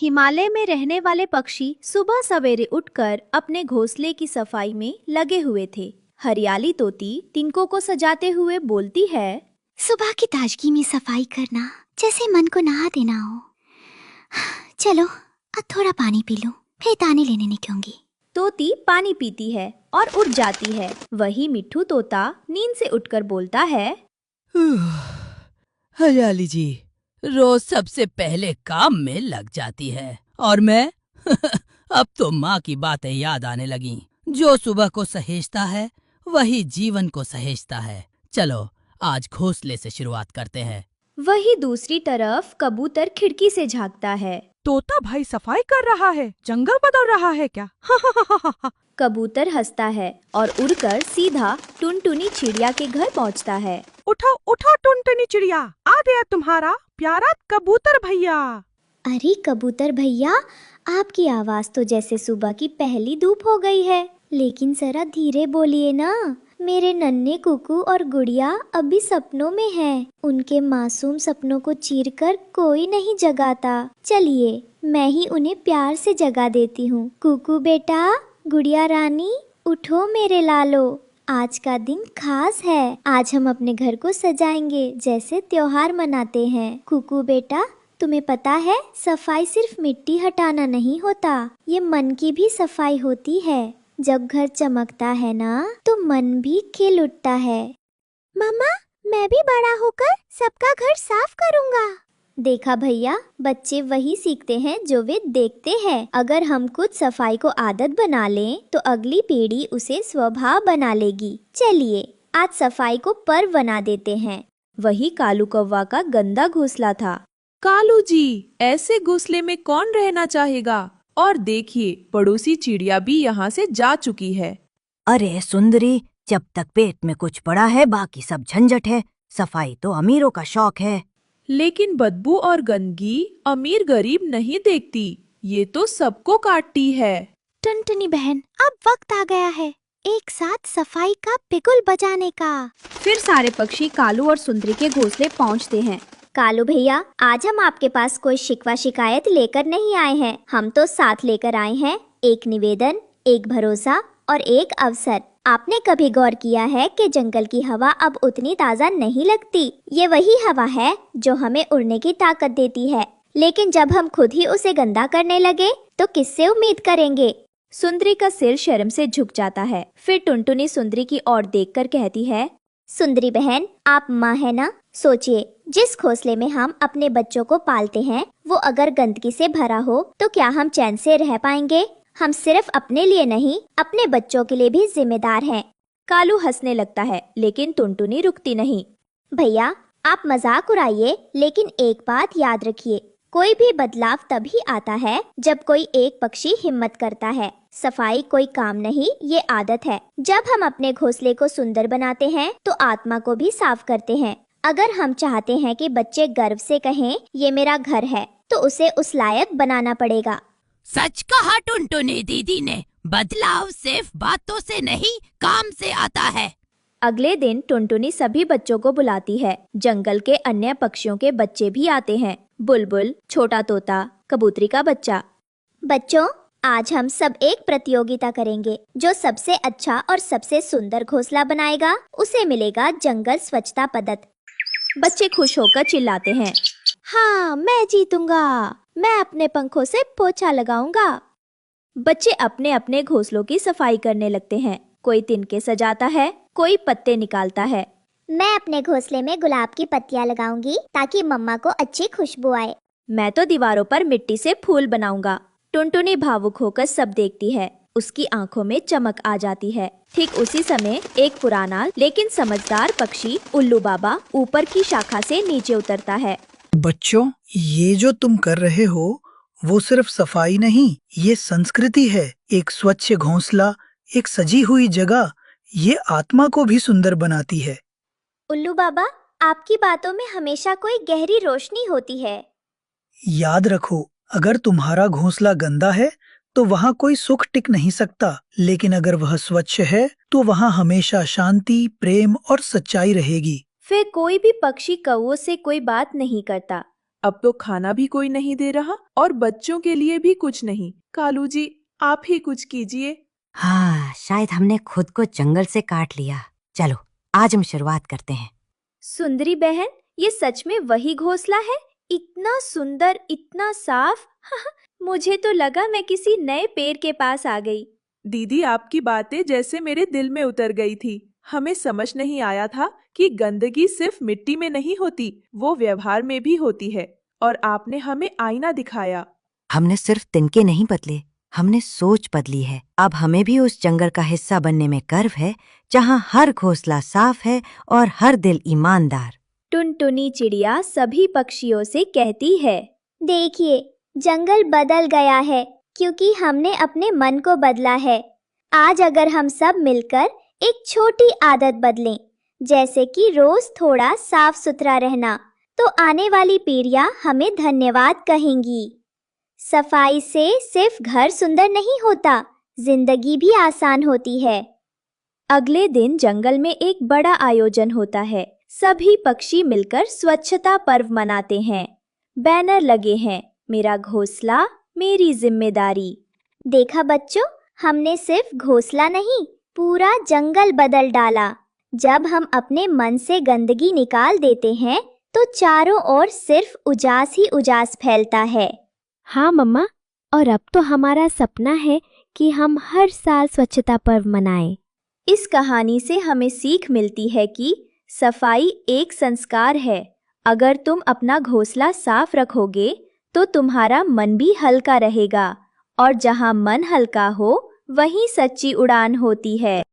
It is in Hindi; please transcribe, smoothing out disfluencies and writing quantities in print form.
हिमालय में रहने वाले पक्षी सुबह सवेरे उठकर अपने घोंसले की सफाई में लगे हुए थे। हरियाली तोती तिनकों को सजाते हुए बोलती है, सुबह की ताजगी में सफाई करना जैसे मन को नहा देना हो। चलो अब थोड़ा पानी पी लूं, फिर दाने लेने निकलूंगी। तोती पानी पीती है और उठ जाती है। वही मिट्ठू तोता नींद से उठकर बोलता है, हरियाली जी रोज सबसे पहले काम में लग जाती है और मैं अब तो माँ की बातें याद आने लगी। जो सुबह को सहेजता है वही जीवन को सहेजता है। चलो आज घोंसले से शुरुआत करते हैं। वही दूसरी तरफ कबूतर खिड़की से झांकता है। तोता भाई सफाई कर रहा है, जंगल बदल रहा है क्या? कबूतर हंसता है और उड़कर सीधा टुनटुनी चिड़िया के घर पहुंचता है। उठो उठो टुनटुनी चिड़िया, आ गया तुम्हारा प्यारा कबूतर भैया। अरे कबूतर भैया, आपकी आवाज तो जैसे सुबह की पहली धूप हो गई है। लेकिन जरा धीरे बोलिए ना, मेरे नन्हे कुकू और गुड़िया अभी सपनों में हैं। उनके मासूम सपनों को चीरकर कोई नहीं जगाता। चलिए मैं ही उन्हें प्यार से जगा देती हूँ। कुकू बेटा, गुड़िया रानी, उठो मेरे लालो, आज का दिन खास है। आज हम अपने घर को सजाएंगे जैसे त्योहार मनाते हैं। कुकू बेटा, तुम्हें पता है सफाई सिर्फ मिट्टी हटाना नहीं होता, ये मन की भी सफाई होती है। जब घर चमकता है ना तो मन भी खिल उठता है। मम्मा, मैं भी बड़ा होकर सबका घर साफ करूंगा। देखा भैया, बच्चे वही सीखते हैं जो वे देखते हैं। अगर हम खुद सफाई को आदत बना लें तो अगली पीढ़ी उसे स्वभाव बना लेगी। चलिए आज सफाई को पर्व बना देते हैं। वही कालू कौवा का गंदा घोंसला था। कालू जी, ऐसे घोंसले में कौन रहना चाहेगा? और देखिए पड़ोसी चिड़िया भी यहाँ से जा चुकी है। अरे सुंदरी, जब तक पेट में कुछ पड़ा है बाकी सब झंझट है। सफाई तो अमीरों का शौक है। लेकिन बदबू और गंदगी अमीर गरीब नहीं देखती, ये तो सबको काटती है। टुनटुनी बहन, अब वक्त आ गया है एक साथ सफाई का बिगुल बजाने का। फिर सारे पक्षी कालू और सुंदरी के घोंसले पहुंचते हैं। कालू भैया, आज हम आपके पास कोई शिकवा शिकायत लेकर नहीं आए हैं। हम तो साथ लेकर आए हैं एक निवेदन, एक भरोसा और एक अवसर। आपने कभी गौर किया है कि जंगल की हवा अब उतनी ताज़ा नहीं लगती? ये वही हवा है जो हमें उड़ने की ताकत देती है। लेकिन जब हम खुद ही उसे गंदा करने लगे तो किससे उम्मीद करेंगे? सुंदरी का सिर शर्म से झुक जाता है। फिर टुनटुनी सुंदरी की ओर देखकर कहती है, सुंदरी बहन, आप माँ है ना? सोचिए, जिस घोंसले में हम अपने बच्चों को पालते हैं वो अगर गंदगी से भरा हो तो क्या हम चैन से रह पाएंगे? हम सिर्फ अपने लिए नहीं, अपने बच्चों के लिए भी जिम्मेदार हैं। कालू हंसने लगता है, लेकिन टुनटुनी रुकती नहीं। भैया, आप मजाक उड़ाइए, लेकिन एक बात याद रखिए, कोई भी बदलाव तभी आता है जब कोई एक पक्षी हिम्मत करता है। सफाई कोई काम नहीं, ये आदत है। जब हम अपने घोंसले को सुंदर बनाते हैं तो आत्मा को भी साफ करते हैं। अगर हम चाहते हैं कि बच्चे गर्व से कहें ये मेरा घर है, तो उसे उस लायक बनाना पड़ेगा। सच कहा टुनटुनी दीदी ने, बदलाव सिर्फ बातों से नहीं काम से आता है। अगले दिन टुनटुनी सभी बच्चों को बुलाती है। जंगल के अन्य पक्षियों के बच्चे भी आते हैं। बुलबुल, छोटा तोता, कबूतरी का बच्चा। बच्चों, आज हम सब एक प्रतियोगिता करेंगे। जो सबसे अच्छा और सबसे सुंदर घोंसला बनाएगा उसे मिलेगा जंगल स्वच्छता पदक। बच्चे खुश होकर चिल्लाते हैं, हाँ, मैं जीतूंगा, मैं अपने पंखों से पोछा लगाऊंगा। बच्चे अपने अपने घोंसलों की सफाई करने लगते हैं। कोई तिनके सजाता है, कोई पत्ते निकालता है। मैं अपने घोंसले में गुलाब की पत्तियां लगाऊंगी ताकि मम्मा को अच्छी खुशबू आए। मैं तो दीवारों पर मिट्टी से फूल बनाऊंगा। टुनटुनी भावुक होकर सब देखती है। उसकी आंखों में चमक आ जाती है। ठीक उसी समय एक पुराना लेकिन समझदार पक्षी उल्लू बाबा ऊपर की शाखा से नीचे उतरता है। बच्चों, ये जो तुम कर रहे हो वो सिर्फ सफाई नहीं, ये संस्कृति है। एक स्वच्छ घोंसला, एक सजी हुई जगह, ये आत्मा को भी सुंदर बनाती है। उल्लू बाबा, आपकी बातों में हमेशा कोई गहरी रोशनी होती है। याद रखो, अगर तुम्हारा घोंसला गंदा है तो वहाँ कोई सुख टिक नहीं सकता, लेकिन अगर वह स्वच्छ है तो वहाँ हमेशा शांति, प्रेम और सच्चाई रहेगी। फिर कोई भी पक्षी कौवों से कोई बात नहीं करता। अब तो खाना भी कोई नहीं दे रहा और बच्चों के लिए भी कुछ नहीं। कालू जी, आप ही कुछ कीजिए। हाँ, शायद हमने खुद को जंगल से काट लिया। चलो, आज हम शुरुआत करते हैं। सुंदरी बहन, ये सच में वही घोंसला है? इतना सुंदर, इतना साफ। मुझे तो लगा मैं किसी नए पेड़ के पास आ गई। दीदी, आपकी बातें जैसे मेरे दिल में उतर गई थी। हमें समझ नहीं आया था कि गंदगी सिर्फ मिट्टी में नहीं होती, वो व्यवहार में भी होती है। और आपने हमें आईना दिखाया। हमने सिर्फ तिनके नहीं बदले, हमने सोच बदली है। अब हमें भी उस जंगल का हिस्सा बनने में गर्व है, जहाँ हर घोंसला साफ है और हर दिल ईमानदार। टुनटुनी चिड़िया सभी पक्षियों से कहती है, देखिए, जंगल बदल गया है क्योंकि हमने अपने मन को बदला है। आज अगर हम सब मिलकर एक छोटी आदत बदलें, जैसे कि रोज थोड़ा साफ सुथरा रहना, तो आने वाली पीढ़ियां हमें धन्यवाद कहेंगी। सफाई से सिर्फ घर सुंदर नहीं होता, जिंदगी भी आसान होती है। अगले दिन जंगल में एक बड़ा आयोजन होता है। सभी पक्षी मिलकर स्वच्छता पर्व मनाते हैं। बैनर लगे हैं, मेरा घोंसला मेरी जिम्मेदारी। देखा बच्चों, हमने सिर्फ घोंसला नहीं, पूरा जंगल बदल डाला। जब हम अपने मन से गंदगी निकाल देते हैं, तो चारों ओर सिर्फ उजास ही उजास फैलता है। हाँ मम्मा, और अब तो हमारा सपना है कि हम हर साल स्वच्छता पर्व मनाएं। इस कहानी से हमें सीख मिलती है कि सफाई एक संस्कार है। अगर तुम अपना घोंसला साफ रखोगे तो तुम्हारा मन भी हल्का रहेगा, और जहाँ मन हल्का हो वहीं सच्ची उड़ान होती है।